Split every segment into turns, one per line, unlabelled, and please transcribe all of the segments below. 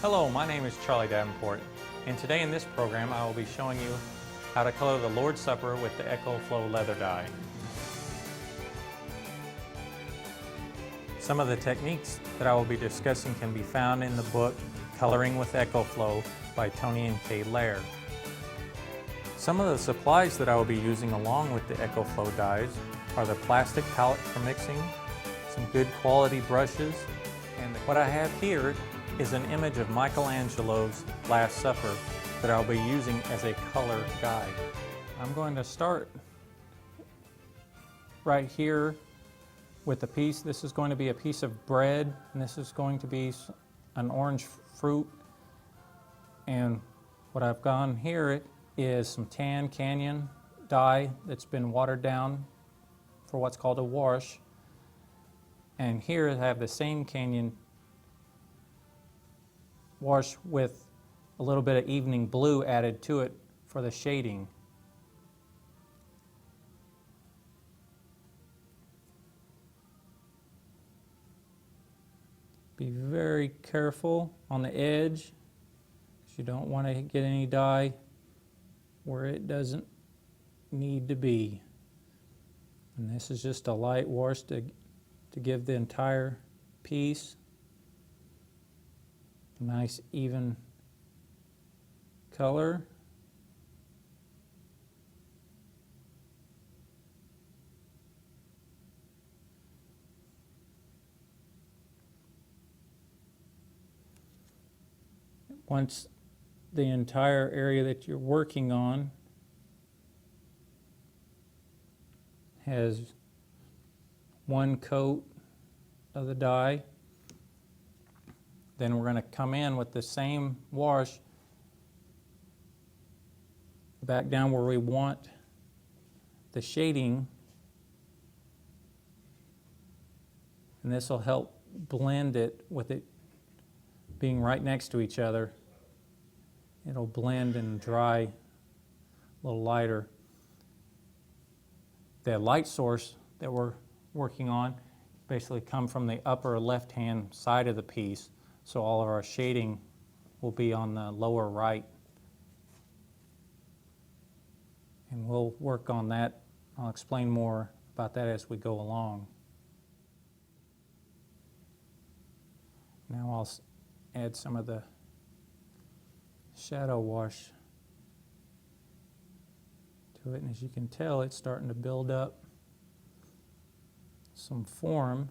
Hello, my name is Charlie Davenport, and today in this program I will be showing you how to color the Lord's Supper with the EcoFlow leather dye. Some of the techniques that I will be discussing can be found in the book Coloring with EcoFlow by Tony and Kay Lair. Some of the supplies that I will be using along with the EcoFlow dyes are the plastic palette for mixing, some good quality brushes, and what I have here is an image of Michelangelo's Last Supper that I'll be using as a color guide. I'm going to start right here with a piece. This is going to be a piece of bread, and this is going to be an orange fruit. And what I've gone here is some tan canyon dye that's been watered down for what's called a wash. And here I have the same canyon wash with a little bit of evening blue added to it for the shading. Be very careful on the edge, because you don't want to get any dye where it doesn't need to be. And this is just a light wash to give the entire piece a nice even color. Once the entire area that you're working on has one coat of the dye, then we're going to come in with the same wash back down where we want the shading, and this will help blend it with it being right next to each other. It'll blend and dry a little lighter. The light source that we're working on basically come from the upper left-hand side of the piece, so all of our shading will be on the lower right. And we'll work on that. I'll explain more about that as we go along. Now I'll add some of the shadow wash to it, and as you can tell, it's starting to build up some form.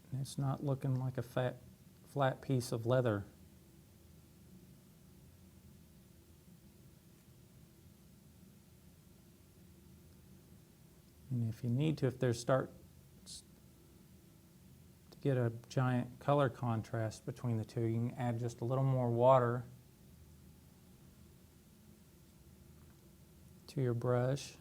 And it's not looking like a flat piece of leather. And if you need to, if there's to get a giant color contrast between the two, you can add just a little more water to your brush.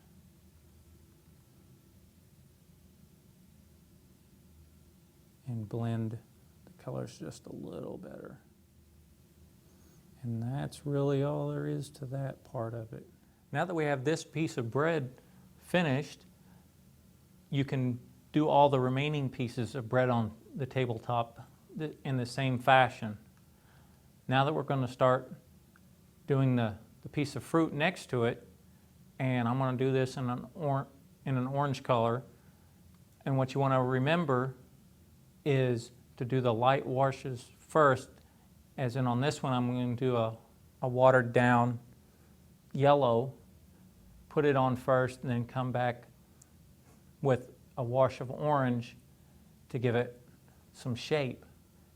And blend the colors just a little better. And that's really all there is to that part of it. Now that we have this piece of bread finished, you can do all the remaining pieces of bread on the tabletop in the same fashion. Now that we're going to start doing the piece of fruit next to it, and I'm going to do this in an orange color. And what you want to remember is to do the light washes first, as in on this one I'm going to do a watered down yellow, put it on first, and then come back with a wash of orange to give it some shape.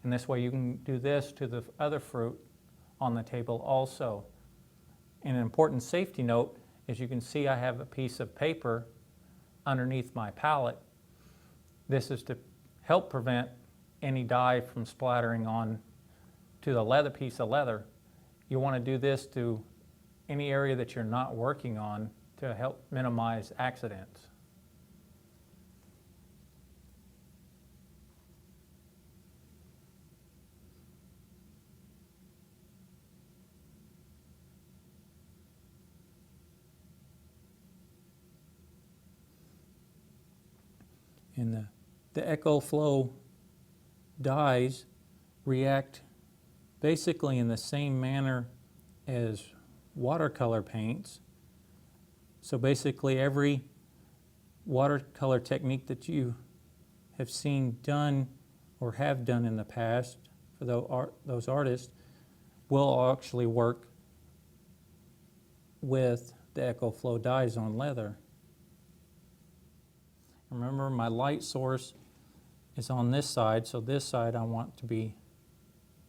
And this way you can do this to the other fruit on the table also. And an important safety note is you can see I have a piece of paper underneath my palette. This is to help prevent any dye from splattering on to the leather piece of leather. You want to do this to any area that you're not working on to help minimize accidents. And the EcoFlow dyes react basically in the same manner as watercolor paints. So basically every watercolor technique that you have seen done or have done in the past for those artists will actually work with the EcoFlow dyes on leather. Remember, my light source is on this side, so this side I want to be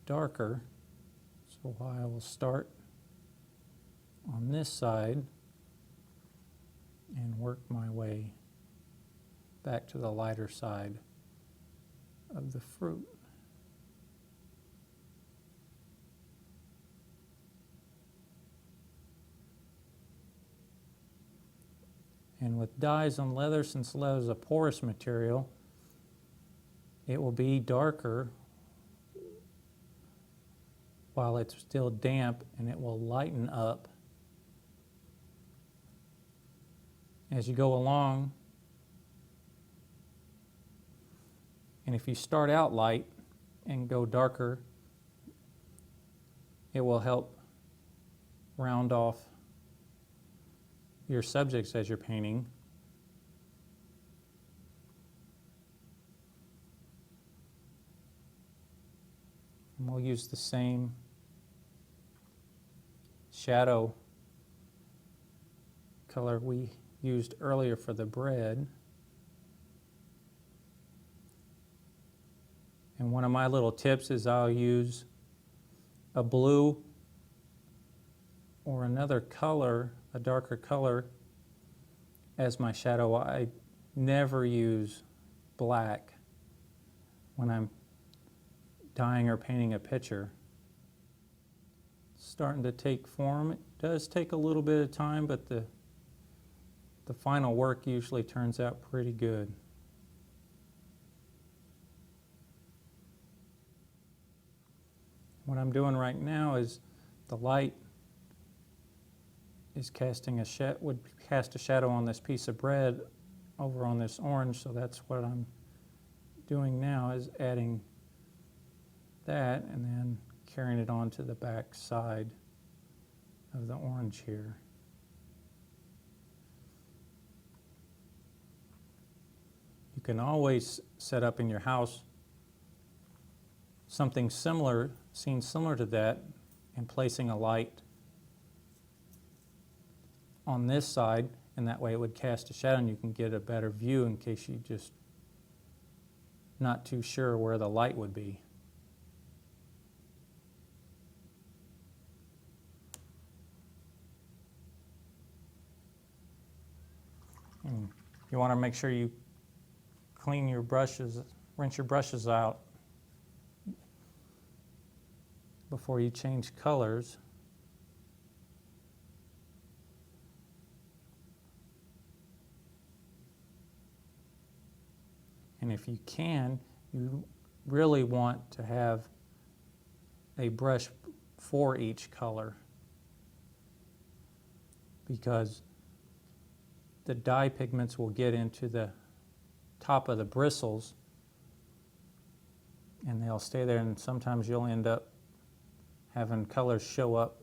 darker. So I will start on this side and work my way back to the lighter side of the fruit. And with dyes on leather, since leather is a porous material, it will be darker while it's still damp, and it will lighten up as you go along. And if you start out light and go darker, it will help round off your subjects as you're painting. And we'll use the same shadow color we used earlier for the bread. And one of my little tips is I'll use a blue or another color, a darker color, as my shadow. I never use black when I'm dyeing or painting a picture. It's starting to take form. It does take a little bit of time, but the final work usually turns out pretty good. What I'm doing right now is the light is would cast a shadow on this piece of bread over on this orange, so that's what I'm doing now, is adding that and then carrying it on to the back side of the orange here. You can always set up in your house something similar, scene similar to that, and placing a light on this side, and that way it would cast a shadow and you can get a better view in case you just not too sure where the light would be. And you want to make sure you clean your brushes, rinse your brushes out before you change colors. And if you can, you really want to have a brush for each color, because the dye pigments will get into the top of the bristles and they'll stay there, and sometimes you'll end up having colors show up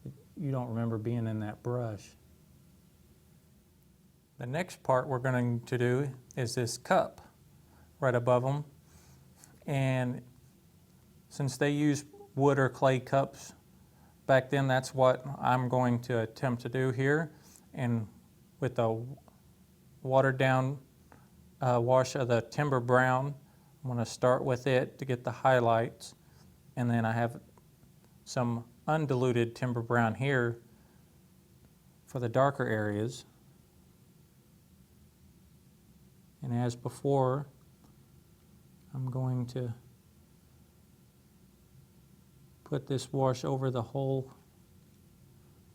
that you don't remember being in that brush. The next part we're going to do is this cup right above them, and since they use wood or clay cups back then, that's what I'm going to attempt to do here. And with a watered down wash of the timber brown, I'm going to start with it to get the highlights, and then I have some undiluted timber brown here for the darker areas. And as before, I'm going to put this wash over the whole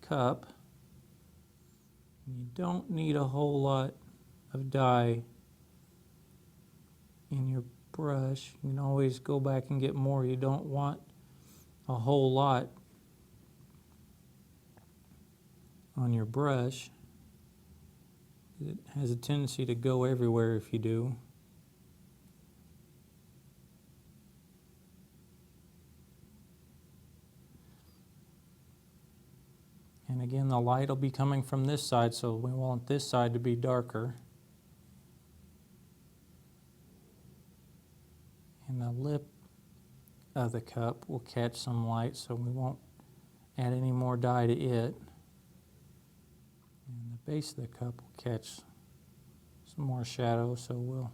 cup. You don't need a whole lot of dye in your brush. You can always go back and get more. You don't want a whole lot on your brush. It has a tendency to go everywhere if you do. And again, the light will be coming from this side, so we want this side to be darker. And the lip of the cup will catch some light, so we won't add any more dye to it. And the base of the cup will catch some more shadow, so we'll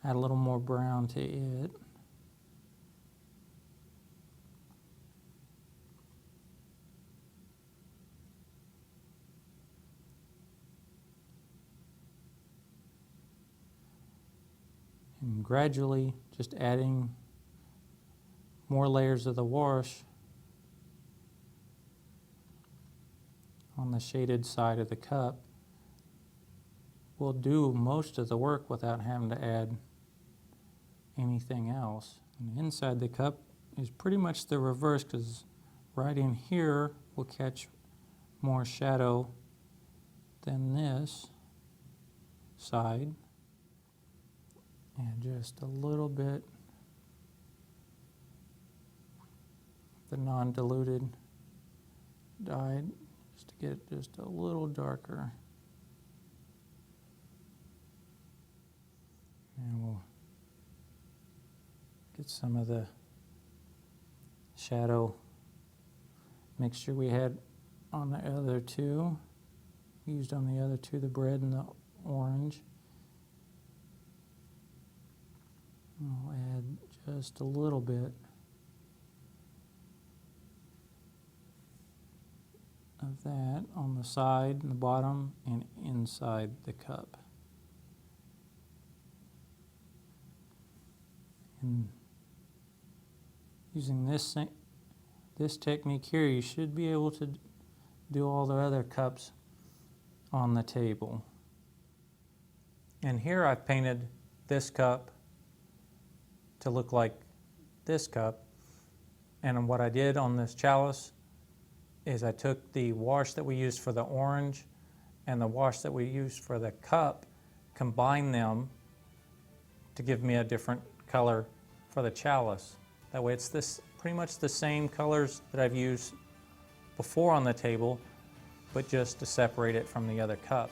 add a little more brown to it. And gradually just adding more layers of the wash on the shaded side of the cup will do most of the work without having to add anything else. And inside the cup is pretty much the reverse, because right in here will catch more shadow than this side. And just a little bit the non-diluted dye just to get it just a little darker. And we'll get some of the shadow mixture we had on the other two, used on the other two, the red and the orange. I'll add just a little bit of that on the side and the bottom and inside the cup. And using this technique here, you should be able to do all the other cups on the table. And here I've painted this cup to look like this cup. And what I did on this chalice is I took the wash that we used for the orange and the wash that we used for the cup, combined them to give me a different color for the chalice. That way it's pretty much the same colors that I've used before on the table, but just to separate it from the other cup.